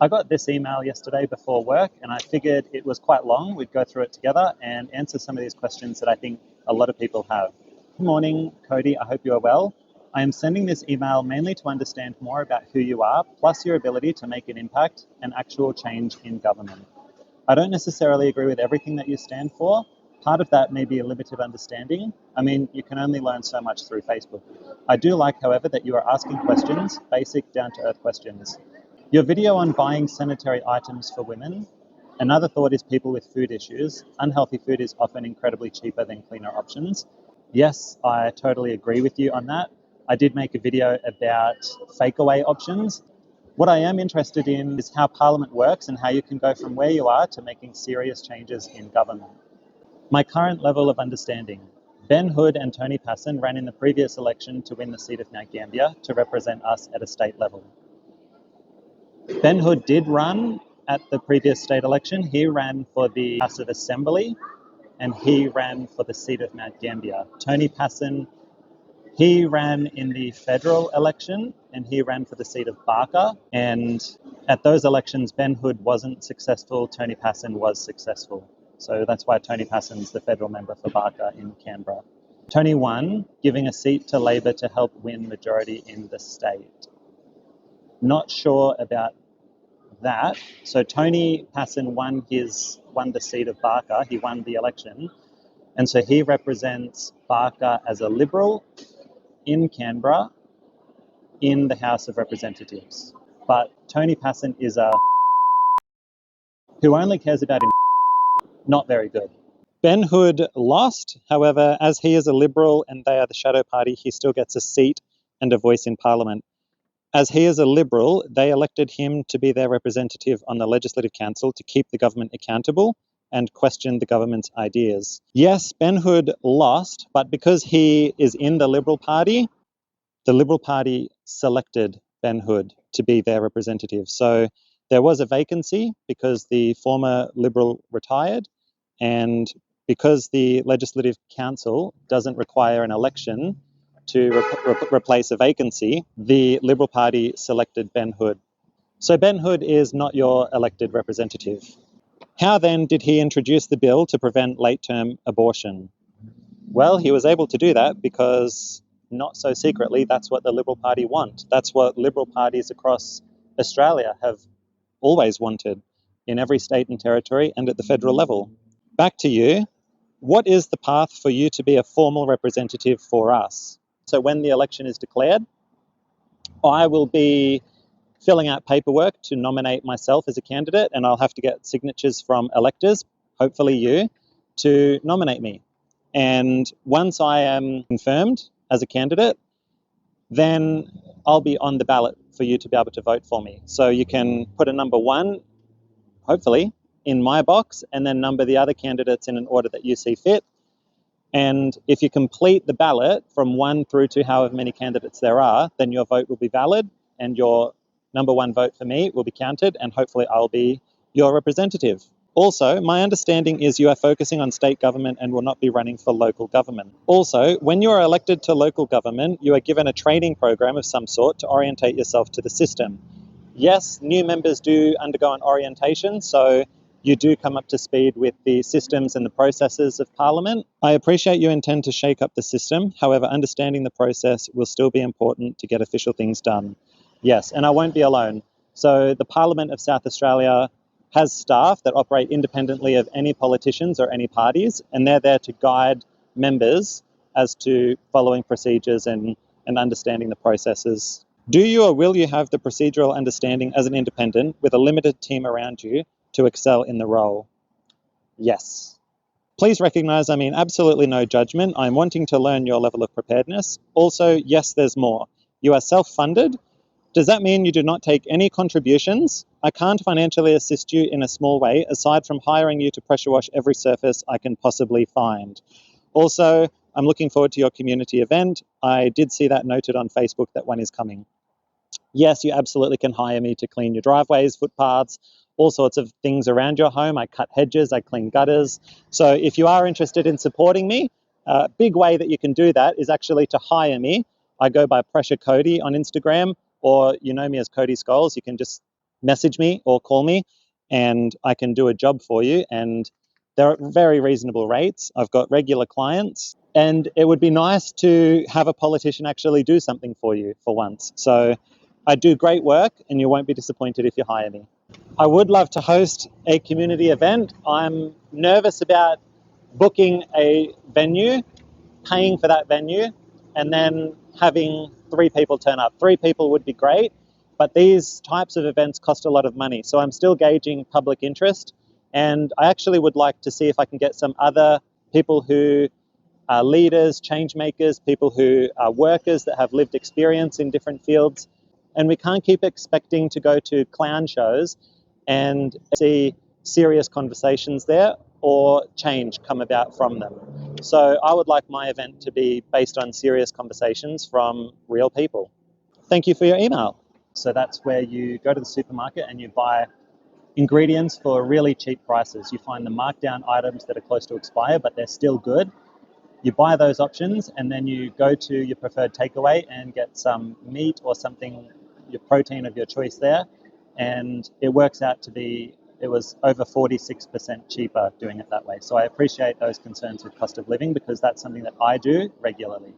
I got this email yesterday before work and I figured it was quite long. We'd go through it together and answer some of these questions that I think a lot of people have. Good morning, Cody. I hope you are well. I am sending this email mainly to understand more about who you are, plus your ability to make an impact and actual change in government. I don't necessarily agree with everything that you stand for. Part of that may be a limited understanding. I mean, you can only learn so much through Facebook. I do like, however, that you are asking questions, basic, down-to-earth questions. Your video on buying sanitary items for women. Another thought is people with food issues. Unhealthy food is often incredibly cheaper than cleaner options. Yes, I totally agree with you on that. I did make a video about fake away options. What I am interested in is how Parliament works and how you can go from where you are to making serious changes in government. My current level of understanding. Ben Hood and Tony Passon ran in the previous election to win the seat of Mount Gambier to represent us at a state level. Ben Hood did run at the previous state election. He ran for the House of Assembly and he ran for the seat of Mount Gambier. Tony Passon, he ran in the federal election and he ran for the seat of Barker. And at those elections, Ben Hood wasn't successful, Tony Passon was successful. So that's why Tony Passon's the federal member for Barker in Canberra. Tony won, giving a seat to Labor to help win majority in the state. Not sure about that. So Tony Passon won the seat of Barker. He won the election. And so he represents Barker as a Liberal in Canberra in the House of Representatives. But Tony Passon is a who only cares about him. Not very good. Ben Hood lost. However, as he is a Liberal and they are the shadow party, he still gets a seat and a voice in Parliament. As he is a Liberal, they elected him to be their representative on the Legislative Council to keep the government accountable and question the government's ideas. Yes, Ben Hood lost, but because he is in the Liberal Party selected Ben Hood to be their representative. So there was a vacancy because the former Liberal retired, and because the Legislative Council doesn't require an election to replace a vacancy, the Liberal Party selected Ben Hood. So Ben Hood is not your elected representative. How then did he introduce the bill to prevent late-term abortion? Well, he was able to do that because, not so secretly, that's what the Liberal Party want. That's what Liberal parties across Australia have always wanted in every state and territory and at the federal level. Back to you. What is the path for you to be a formal representative for us? So when the election is declared, I will be filling out paperwork to nominate myself as a candidate, and I'll have to get signatures from electors, hopefully you, to nominate me. And once I am confirmed as a candidate, then I'll be on the ballot for you to be able to vote for me. So you can put a number 1, hopefully, in my box, and then number the other candidates in an order that you see fit. And if you complete the ballot from 1 through to however many candidates there are, then your vote will be valid and your number 1 vote for me will be counted, and hopefully I'll be your representative. Also, my understanding is you are focusing on state government and will not be running for local government. Also, when you are elected to local government, you are given a training program of some sort to orientate yourself to the system. Yes, new members do undergo an orientation, so you do come up to speed with the systems and the processes of Parliament. I appreciate you intend to shake up the system. However, understanding the process will still be important to get official things done. Yes, and I won't be alone. So the Parliament of South Australia has staff that operate independently of any politicians or any parties, and they're there to guide members as to following procedures and understanding the processes. Do you or will you have the procedural understanding as an independent with a limited team around you to excel in the role? Yes. Please recognise I mean absolutely no judgment. I'm wanting to learn your level of preparedness. Also, yes, there's more. You are self-funded. Does that mean you do not take any contributions? I can't financially assist you in a small way, aside from hiring you to pressure wash every surface I can possibly find. Also, I'm looking forward to your community event. I did see that noted on Facebook that one is coming. Yes, you absolutely can hire me to clean your driveways, footpaths, all sorts of things around your home. I cut hedges, I clean gutters. So if you are interested in supporting me, a big way that you can do that is actually to hire me. I go by Pressure Cody on Instagram, or you know me as Cody Scholes. You can just message me or call me and I can do a job for you. And they're at very reasonable rates. I've got regular clients, and it would be nice to have a politician actually do something for you for once. So I do great work, and you won't be disappointed if you hire me. I would love to host a community event. I'm nervous about booking a venue, paying for that venue, and then having 3 people turn up. 3 people would be great, but these types of events cost a lot of money. So I'm still gauging public interest, and I actually would like to see if I can get some other people who are leaders, change makers, people who are workers that have lived experience in different fields. And we can't keep expecting to go to clown shows and see serious conversations there or change come about from them. So I would like my event to be based on serious conversations from real people. Thank you for your email. So that's where you go to the supermarket and you buy ingredients for really cheap prices. You find the markdown items that are close to expire, but they're still good. You buy those options and then you go to your preferred takeaway and get some meat or something, your protein of your choice there. And it works out to be, it was over 46% cheaper doing it that way. So I appreciate those concerns with cost of living because that's something that I do regularly.